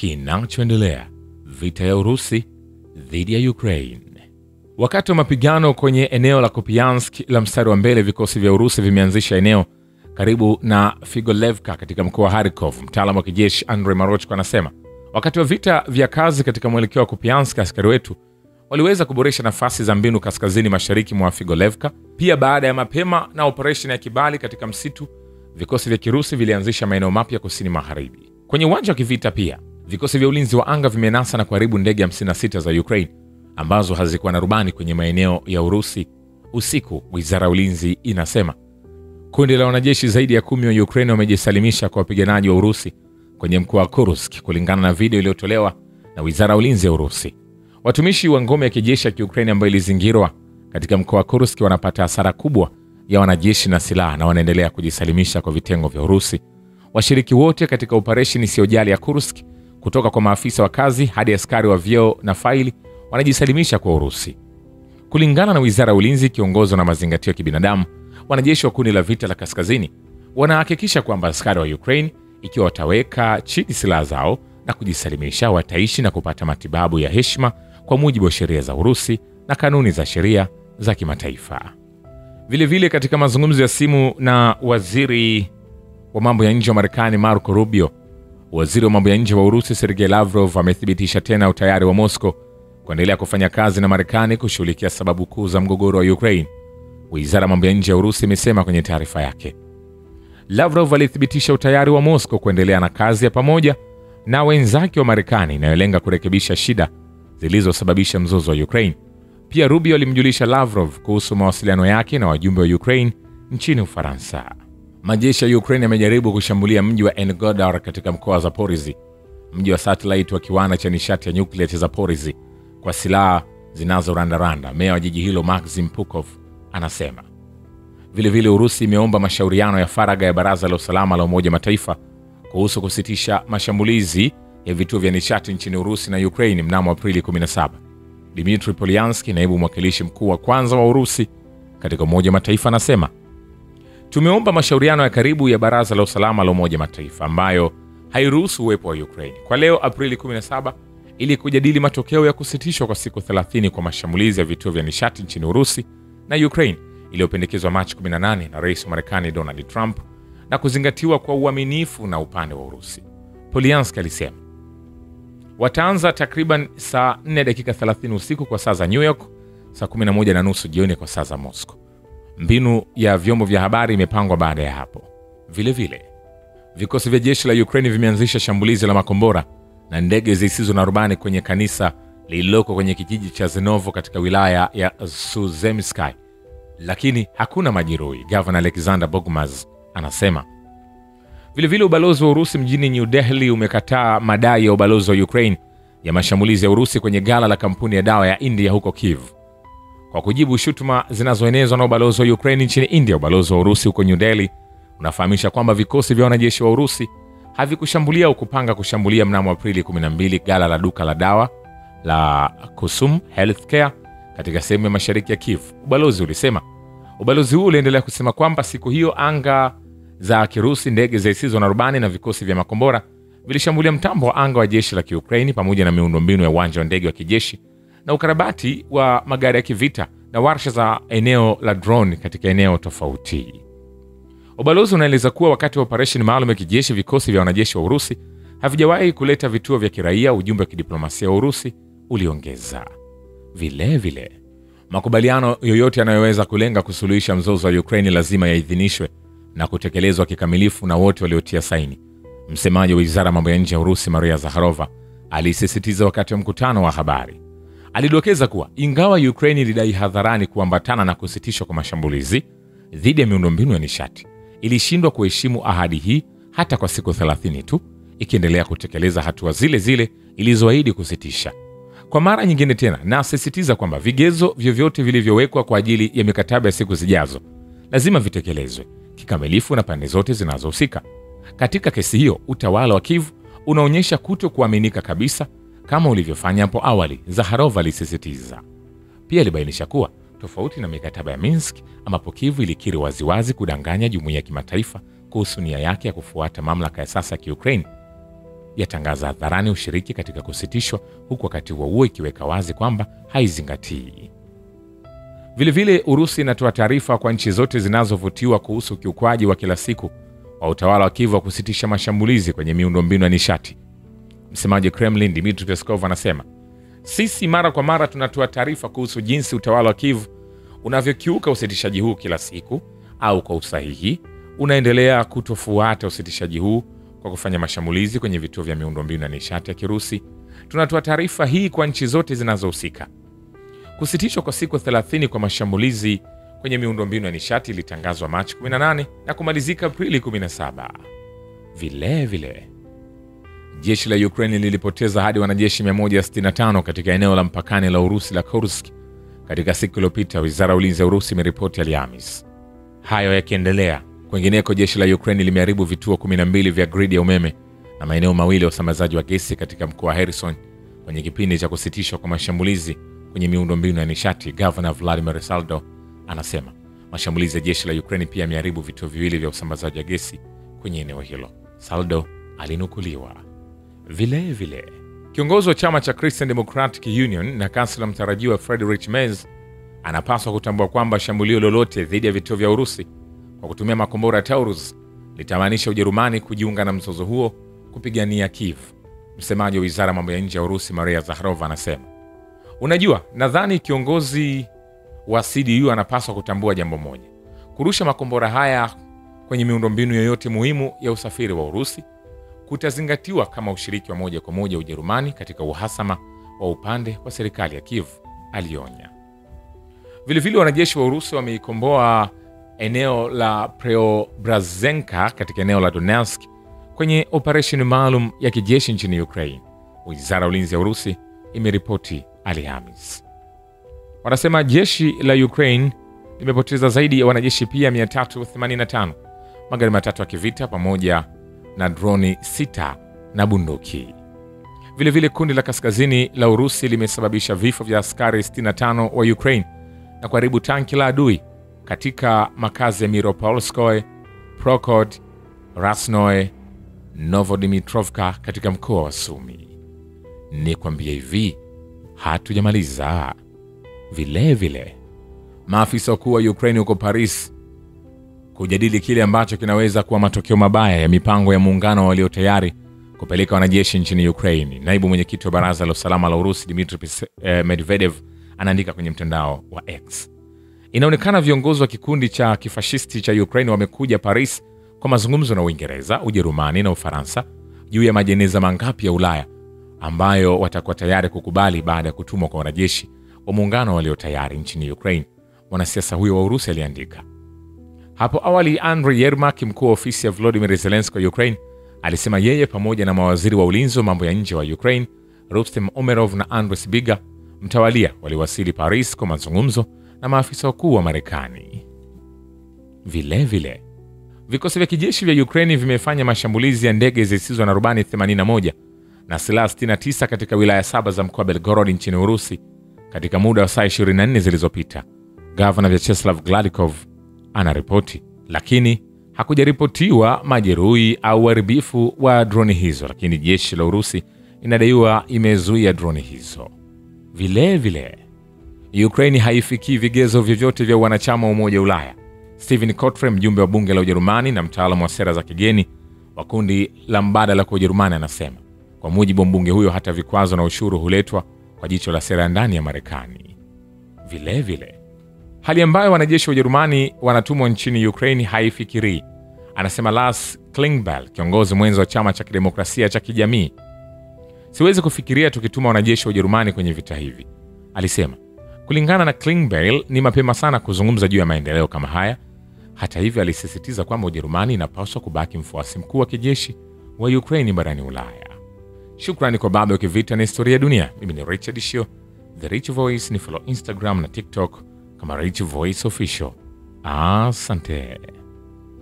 Kinachoendelea: vita ya Urusi dhidi ya Ukraine. Wakati wa mapigano kwenye eneo la Kupiansk la mstari wa mbele, vikosi vya Urusi vimeanzisha eneo karibu na Figolevka katika mkoa wa Kharkov. Mtaalamu wa kijeshi Andrei Marochko anasema, wakati wa vita vya kazi katika mwelekeo wa Kupiansk, askari wetu waliweza kuboresha nafasi za mbinu kaskazini mashariki mwa Figolevka. Pia baada ya mapema na operesheni ya kibali katika msitu, vikosi vya Kirusi vilianzisha maeneo mapya kusini magharibi. Kwenye uwanja wa kivita pia, vikosi vya ulinzi wa anga vimenasa na kuharibu ndege 56 za Ukraine ambazo hazikuwa na rubani kwenye maeneo ya Urusi usiku, wizara ya ulinzi inasema. Kundi la wanajeshi zaidi ya 10 wa Ukraine wamejisalimisha kwa wapiganaji wa Urusi kwenye mkoa wa Kursk, kulingana na video iliyotolewa na wizara ya ulinzi ya Urusi. Watumishi wa ngome ya kijeshi ya Ukraine ambayo ilizingirwa katika mkoa wa Kursk wanapata hasara kubwa ya wanajeshi na silaha na wanaendelea kujisalimisha kwa vitengo vya Urusi. Washiriki wote katika operesheni isiyojali ya Kursk, kutoka kwa maafisa wa kazi hadi askari wa vyeo na faili, wanajisalimisha kwa Urusi. Kulingana na wizara ya ulinzi kiongozwa na mazingatio ya kibinadamu, wanajeshi wa kundi la vita la kaskazini wanahakikisha kwamba askari wa Ukraine, ikiwa wataweka chini silaha zao na kujisalimisha, wataishi na kupata matibabu ya heshima kwa mujibu wa sheria za Urusi na kanuni za sheria za kimataifa. Vilevile, katika mazungumzo ya simu na waziri wa mambo ya nje wa Marekani Marco Rubio, waziri wa mambo ya nje wa Urusi Sergei Lavrov amethibitisha tena utayari wa Moscow kuendelea kufanya kazi na Marekani kushughulikia sababu kuu za mgogoro wa Ukraine. Wizara ya mambo ya nje ya Urusi imesema kwenye taarifa yake. Lavrov alithibitisha utayari wa Moscow kuendelea na kazi ya pamoja na wenzake wa Marekani inayolenga kurekebisha shida zilizosababisha mzozo wa Ukraine. Pia Rubio alimjulisha Lavrov kuhusu mawasiliano yake na wajumbe wa Ukraine nchini Ufaransa. Majeshi ya Ukraine yamejaribu kushambulia mji wa Energodar katika mkoa wa Zaporizhzhia, mji wa satellite wa kiwanda cha nishati ya nyuklia cha Zaporizhzhia, kwa silaha zinazorandaranda. Meya wa jiji hilo Maxim Pukov anasema. Vilevile Urusi imeomba mashauriano ya faragha ya Baraza la Usalama la Umoja Mataifa kuhusu kusitisha mashambulizi ya vituo vya nishati nchini Urusi na Ukraine mnamo Aprili 17. Dmitry Polyansky, naibu mwakilishi mkuu wa kwanza wa Urusi katika Umoja Mataifa, anasema, tumeomba mashauriano ya karibu ya Baraza la Usalama la Umoja Mataifa ambayo hairuhusu uwepo wa Ukraine kwa leo Aprili 17 ili kujadili matokeo ya kusitishwa kwa siku 30 kwa mashambulizi ya vituo vya nishati nchini Urusi na Ukraine iliyopendekezwa Machi 18 na Rais wa Marekani Donald Trump na kuzingatiwa kwa uaminifu na upande wa Urusi. Polyansky alisema wataanza takriban saa 4:30 usiku kwa saa za New York, saa 11:30 jioni kwa saa za Moscow. Mbinu ya vyombo vya habari imepangwa baada ya hapo. Vilevile, vikosi vya jeshi la Ukraine vimeanzisha shambulizi la makombora na ndege zisizo na rubani kwenye kanisa lililoko kwenye kijiji cha Zenovo katika wilaya ya Suzemsky, lakini hakuna majeruhi, Gavana Alexander Bogmaz anasema. Vilevile, ubalozi wa Urusi mjini New Delhi umekataa madai ya ubalozi wa Ukraine ya mashambulizi ya Urusi kwenye ghala la kampuni ya dawa ya India huko Kiev. Kwa kujibu shutuma zinazoenezwa na ubalozi wa Ukraine nchini India, ubalozi wa Urusi huko New Delhi unafahamisha kwamba vikosi vya wanajeshi wa Urusi havikushambulia au kupanga kushambulia mnamo Aprili 12 ghala la duka la dawa la Kusum Healthcare katika sehemu ya mashariki ya Kiev, ubalozi ulisema. Ubalozi huu uliendelea kusema kwamba siku hiyo anga za Kirusi, ndege zisizo na rubani na vikosi vya makombora vilishambulia mtambo wa anga wa jeshi la Kiukraini pamoja na miundombinu ya uwanja wa ndege wa kijeshi na ukarabati wa magari ya kivita na warsha za eneo la drone katika eneo tofauti. Ubalozi unaeleza kuwa wakati wa operesheni maalum ya kijeshi, vikosi vya wanajeshi wa Urusi havijawahi kuleta vituo vya kiraia, ujumbe wa kidiplomasia wa Urusi uliongeza. Vilevile, makubaliano yoyote yanayoweza kulenga kusuluhisha mzozo wa Ukraine lazima yaidhinishwe na kutekelezwa kikamilifu na wote waliotia saini. Msemaji wa Wizara ya Mambo ya Nje ya Urusi Maria Zakharova alisisitiza wakati wa mkutano wa habari. Alidokeza kuwa ingawa Ukraine ilidai hadharani kuambatana na kusitishwa kwa mashambulizi dhidi ya miundombinu ya nishati, ilishindwa kuheshimu ahadi hii hata kwa siku 30 tu, ikiendelea kutekeleza hatua zile zile ilizoahidi kusitisha. Kwa mara nyingine tena, nasisitiza kwamba vigezo vyovyote vilivyowekwa kwa ajili ya mikataba ya siku zijazo lazima vitekelezwe kikamilifu na pande zote zinazohusika. Katika kesi hiyo, utawala wa Kiev unaonyesha kutokuaminika kabisa kama ulivyofanya hapo awali, Zakharov alisisitiza. Pia alibainisha kuwa tofauti na mikataba ya Minsk ambapo Kiev ilikiri waziwazi kudanganya jumuiya ya kimataifa kuhusu nia yake ya kufuata mamlaka ya sasa ya Ukraine, yatangaza hadharani ushiriki katika kusitishwa, huku wakati huo ikiweka wazi kwamba haizingatii. Vilevile Urusi inatoa taarifa kwa nchi zote zinazovutiwa kuhusu ukiukwaji wa kila siku wa utawala wa Kiev wa kusitisha mashambulizi kwenye miundombinu ya nishati. Msemaji Kremlin Dmitry Peskov anasema, sisi mara kwa mara tunatoa taarifa kuhusu jinsi utawala wa Kiev unavyokiuka usitishaji huu kila siku, au kwa usahihi unaendelea kutofuata usitishaji huu kwa kufanya mashambulizi kwenye vituo vya miundombinu ya nishati ya Kirusi. Tunatoa taarifa hii kwa nchi zote zinazohusika. Kusitishwa kwa siku 30 kwa mashambulizi kwenye miundombinu ya nishati ilitangazwa Machi 18 na kumalizika Aprili 17. Vilevile, jeshi la Ukraine lilipoteza hadi wanajeshi 165 katika eneo la mpakani la Urusi la Kursk katika siku iliyopita, wizara ya ulinzi ya Urusi imeripoti Alhamisi. Hayo yakiendelea, kwingineko jeshi la Ukraine limeharibu vituo 12 vya gridi ya umeme na maeneo mawili ya usambazaji wa gesi katika mkoa wa Kherson kwenye kipindi cha kusitishwa kwa mashambulizi kwenye miundombinu ya nishati. Governor Vladimir Saldo anasema mashambulizi ya jeshi la Ukraine pia yameharibu vituo viwili vya usambazaji wa gesi kwenye eneo hilo. Saldo alinukuliwa. Vilevile, kiongozi wa chama cha Christian Democratic Union na kansela mtarajiwa Friedrich Merz anapaswa kutambua kwamba shambulio lolote dhidi ya vituo vya Urusi kwa kutumia makombora ya Taurus litamaanisha Ujerumani kujiunga na mzozo huo kupigania Kiev. Msemaji wa wizara ya mambo ya nje ya Urusi Maria Zakharova anasema, unajua, nadhani kiongozi wa CDU anapaswa kutambua jambo moja. Kurusha makombora haya kwenye miundombinu yoyote muhimu ya usafiri wa Urusi kutazingatiwa kama ushiriki wa moja kwa moja Ujerumani katika uhasama wa upande wa serikali ya Kiev, alionya. Vilevile wanajeshi wa Urusi wameikomboa eneo la Preobrazhenka katika eneo la Donetsk kwenye operesheni maalum ya kijeshi nchini Ukraine, wizara ya ulinzi ya Urusi imeripoti Alhamisi. Wanasema jeshi la Ukraine limepoteza zaidi ya wanajeshi pia 385, magari matatu ya kivita pamoja na droni 6 na bunduki. Vilevile kundi la kaskazini la Urusi limesababisha vifo vya askari 65 wa Ukraine na kuharibu tanki la adui katika makazi ya Miropolskoye, Prokhod, Rasnoye, Novodmitrovka katika mkoa wa Sumi. Ni kwambia hivi, hatujamaliza. Vilevile, maafisa wakuu wa Ukraine huko Paris kujadili kile ambacho kinaweza kuwa matokeo mabaya ya mipango ya muungano walio tayari kupeleka wanajeshi nchini Ukraine. Naibu mwenyekiti wa baraza la usalama la Urusi Dmitry Medvedev anaandika kwenye mtandao wa X. Inaonekana viongozi wa kikundi cha kifashisti cha Ukraine wamekuja Paris kwa mazungumzo na Uingereza, Ujerumani na Ufaransa juu ya majeneza mangapi ya Ulaya ambayo watakuwa tayari kukubali baada ya kutumwa kwa wanajeshi wa muungano walio tayari nchini Ukraine, mwanasiasa huyo wa Urusi aliandika. Hapo awali Andriy Yermak, mkuu wa ofisi ya Volodymyr Zelensky wa Ukraine, alisema yeye pamoja na mawaziri wa ulinzi wa mambo ya nje wa Ukraine, Rustem Umerov na Andriy Sybiga mtawalia, waliwasili Paris kwa mazungumzo na maafisa wakuu wa Marekani. Vilevile, vikosi vya kijeshi vya Ukraine vimefanya mashambulizi ya ndege zisizo na rubani 81 na silaha 69 katika wilaya 7 za mkoa Belgorod nchini Urusi katika muda wa saa 24 zilizopita. Governor Vyacheslav Gladkov anaripoti, lakini hakujaripotiwa majeruhi au uharibifu wa droni hizo, lakini jeshi la Urusi inadaiwa imezuia droni hizo. Vilevile, Ukraine haifikii vigezo vyovyote vya wanachama wa Umoja wa Ulaya. Stephen Kotre, mjumbe wa bunge la Ujerumani na mtaalamu wa sera za kigeni wa kundi la mbadala kwa Ujerumani, anasema kwa mujibu wa mbunge huyo hata vikwazo na ushuru huletwa kwa jicho la sera ndani ya Marekani. Vilevile, hali ambayo wanajeshi wa Ujerumani wanatumwa nchini Ukraine haifikirii, anasema Lars Klingbeil, kiongozi mwenza wa chama cha kidemokrasia cha kijamii. Siwezi kufikiria tukituma wanajeshi wa Ujerumani kwenye vita hivi, alisema. Kulingana na Klingbeil, ni mapema sana kuzungumza juu ya maendeleo kama haya. Hata hivyo, alisisitiza kwamba Ujerumani inapaswa kubaki mfuasi mkuu wa kijeshi wa Ukraine barani Ulaya. Shukrani kwa Babu ya Kivita na Historia ya Dunia. Mimi ni Richard Shio, The Rich Voice. Ni follow Instagram na TikTok kama Rich Voice Official. Asante.